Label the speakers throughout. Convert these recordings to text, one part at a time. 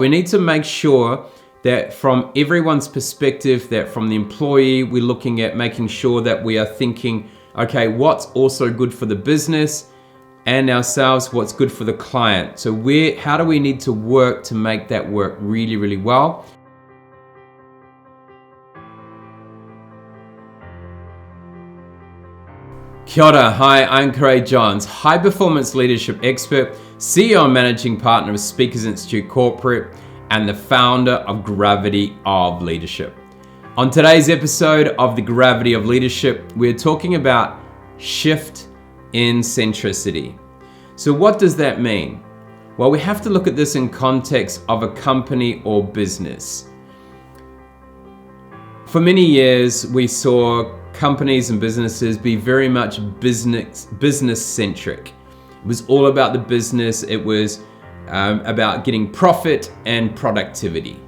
Speaker 1: We need to make sure that from everyone's perspective, that from the employee, we're looking at making sure that we are thinking, okay, what's also good for the business and ourselves, what's good for the client. So how do we need to work to make that work really, really well? Kia ora, hi, I'm Craig Johns, high performance leadership expert, CEO and managing partner of Speakers Institute Corporate, and the founder of Gravity of Leadership. On today's episode of the Gravity of Leadership, we're talking about shift in centricity. So what does that mean? Well, we have to look at this in context of a company or business. For many years, we saw companies and businesses be very much business-centric. It was all about the business. It was about getting profit and productivity.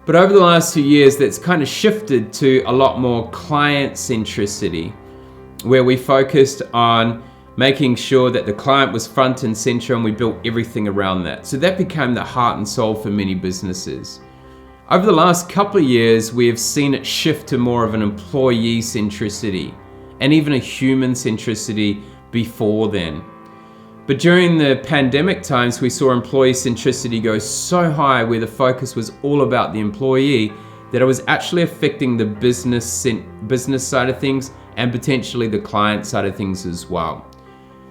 Speaker 1: But over the last 2 years, that's kind of shifted to a lot more client centricity, where we focused on making sure that the client was front and center, and we built everything around that. So that became the heart and soul for many businesses. Over the last couple of years, we have seen it shift to more of an employee centricity and even a human centricity before then. But during the pandemic times, we saw employee centricity go so high, where the focus was all about the employee, that it was actually affecting the business side of things and potentially the client side of things as well.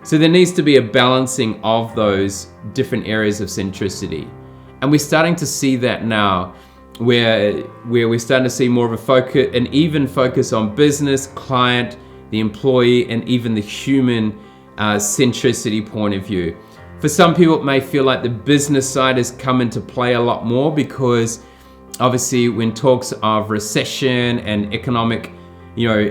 Speaker 1: So there needs to be a balancing of those different areas of centricity. And we're starting to see that now, where we're starting to see more of a focus, an even focus on business, client, the employee, and even the human centricity point of view. For some people, it may feel like the business side has come into play a lot more, because obviously when talks of recession and economic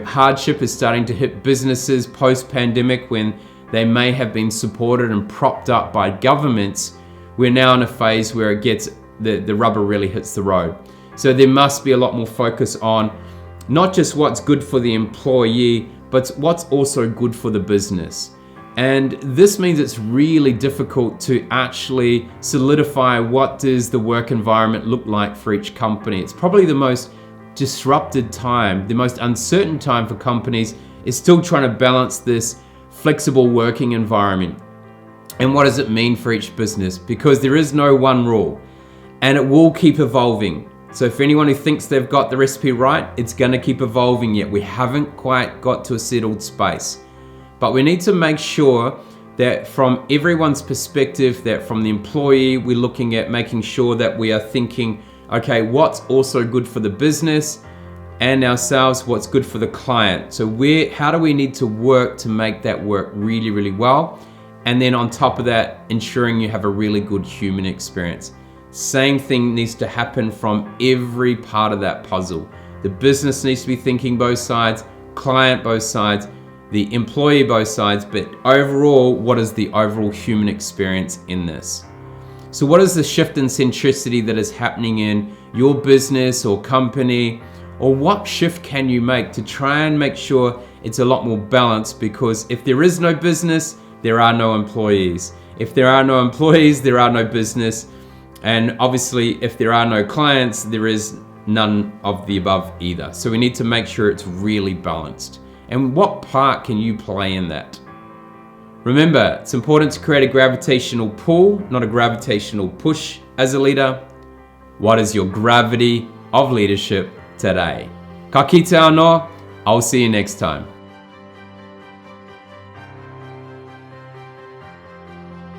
Speaker 1: hardship is starting to hit businesses post-pandemic, when they may have been supported and propped up by governments, we're now in a phase where it gets the rubber really hits the road. So there must be a lot more focus on not just what's good for the employee, but what's also good for the business. And this means it's really difficult to actually solidify what does the work environment look like for each company. It's probably the most disrupted time, the most uncertain time for companies, is still trying to balance this flexible working environment. And what does it mean for each business? Because there is no one rule, and it will keep evolving. So for anyone who thinks they've got the recipe right, it's going to keep evolving yet. We haven't quite got to a settled space. But we need to make sure that from everyone's perspective, that from the employee, we're looking at making sure that we are thinking, okay, what's also good for the business and ourselves, what's good for the client. So how do we need to work to make that work really, really well? And then on top of that, ensuring you have a really good human experience. Same thing needs to happen from every part of that puzzle. The business needs to be thinking both sides, client both sides, the employee both sides, but overall, what is the overall human experience in this? So what is the shift in centricity that is happening in your business or company, or what shift can you make to try and make sure it's a lot more balanced? Because if there is no business, there are no employees. If there are no employees, there are no business. And obviously, if there are no clients, there is none of the above either. So we need to make sure it's really balanced. And what part can you play in that? Remember, it's important to create a gravitational pull, not a gravitational push as a leader. What is your gravity of leadership today? Ka kite anō. I'll see you next time.